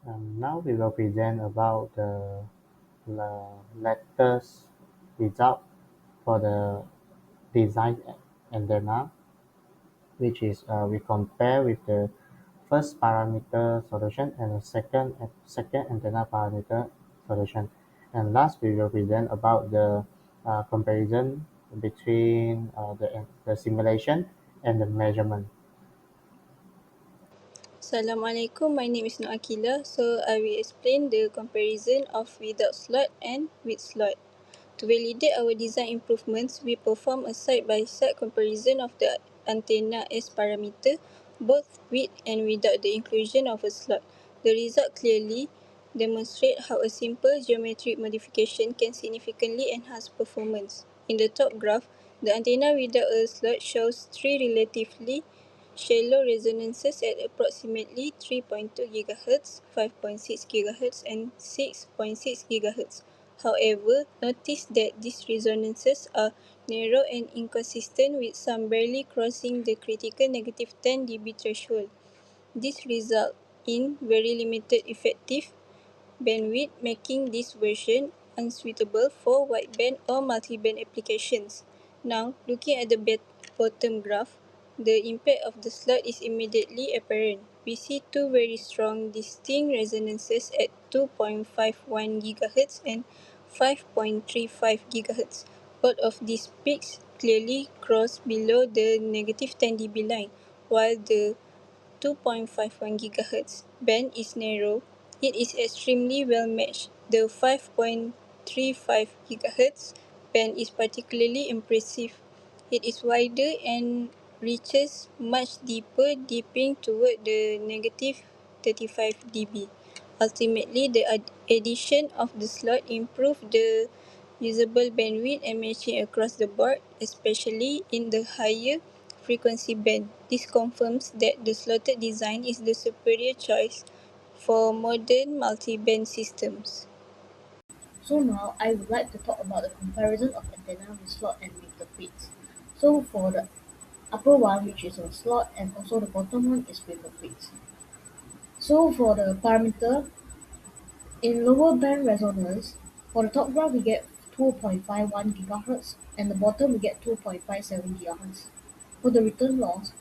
Now we will present about the latest result for the design antenna, which is we compare with the first parameter solution and the second antenna parameter solution. And last, we will present about the comparison between the simulation and the measurement. Assalamualaikum, my name is Nur Akila. So I will explain the comparison of without slot and with slot. To validate our design improvements, we perform a side-by-side comparison of the antenna as parameter, both with and without the inclusion of a slot. The result clearly demonstrate how a simple geometric modification can significantly enhance performance. In the top graph, the antenna without a slot shows three relatively shallow resonances at approximately 3.2 GHz, 5.6 GHz, and 6.6 GHz. However, notice that these resonances are narrow and inconsistent, with some barely crossing the critical negative 10 dB threshold. This results in very limited effective bandwidth, making this version unsuitable for wideband or multiband applications. Now, looking at the bottom graph, the impact of the slot is immediately apparent. We see two very strong distinct resonances at 2.51 GHz and 5.35 GHz. Both of these peaks clearly cross below the negative 10 dB line, while the 2.51 GHz band is narrow. It is extremely well matched. The 5.35 GHz band is particularly impressive. It is wider and reaches much deeper, dipping toward the negative 35 dB. Ultimately, the addition of the slot improved the usable bandwidth and matching across the board, especially in the higher frequency band. This confirms that the slotted design is the superior choice for modern multi-band systems. So now I would like to talk about the comparison of antenna with slot and with the fits. So for the upper one, which is a slot, and also the bottom one is with the fits. So for the parameter, in lower band resonance, for the top graph we get 2.51 GHz and the bottom we get 2.57 GHz. For the return loss,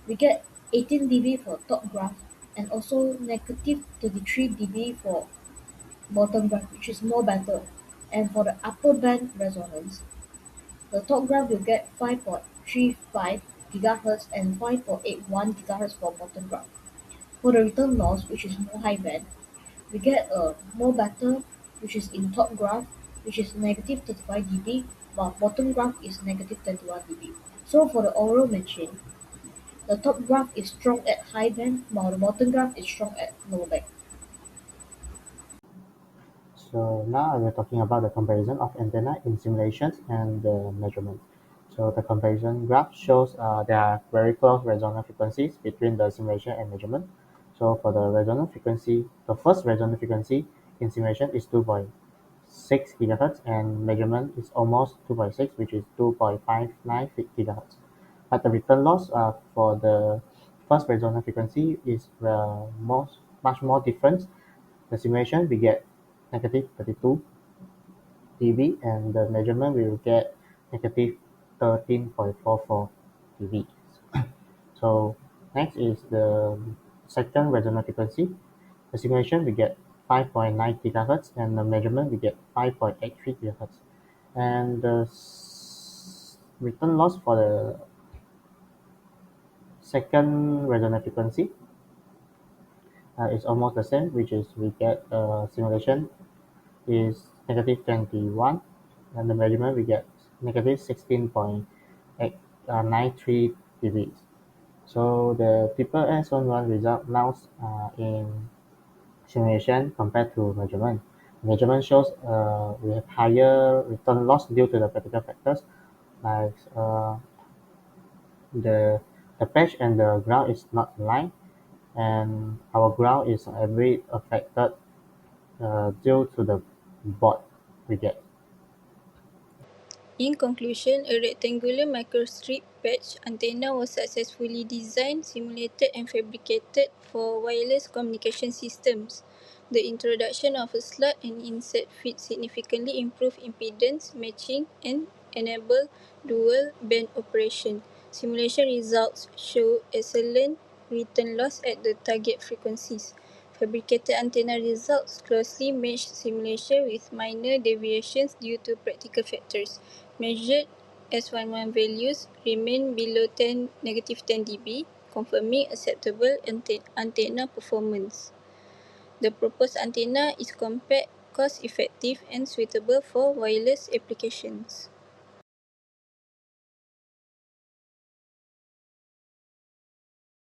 we get 18 dB for top graph and also negative 33 dB for bottom graph, which is more better. And for the upper band resonance, the top graph will get 5.35 GHz and 5.81 GHz for bottom graph. For the return loss, which is more high band, we get a more better, which is in top graph, which is negative 35 dB, while bottom graph is negative 21 dB. So for the overall matching, the top graph is strong at high band, while the bottom graph is strong at low band. So now we're talking about the comparison of antenna in simulations and the measurement. So the comparison graph shows there are very close resonant frequencies between the simulation and measurement. So for the resonant frequency, the first resonant frequency in simulation is 2.6 GHz and measurement is almost 2.6, which is 2.59 GHz. But the return loss for the first resonant frequency is much more different. The simulation we get negative 32 dB and the measurement we will get negative 13.44 dB. So next is the second resonant frequency. The simulation we get 5.9 GHz and the measurement we get 5.83 GHz. And the return loss for the second resonant frequency is almost the same, which is we get simulation is negative 21 and the measurement we get negative 16.93 dB. So the triple S11 result now in simulation compared to measurement. Measurement shows we have higher return loss due to the practical factors like the the patch and the ground is not aligned and our ground is heavily affected due to the board we get. In conclusion, a rectangular microstrip patch antenna was successfully designed, simulated and fabricated for wireless communication systems. The introduction of a slot and insert feed significantly improved impedance matching and enabled dual band operation. Simulation results show excellent return loss at the target frequencies. Fabricated antenna results closely match simulation with minor deviations due to practical factors. Measured S11 values remain below 10 dB, confirming acceptable antenna performance. The proposed antenna is compact, cost-effective and suitable for wireless applications.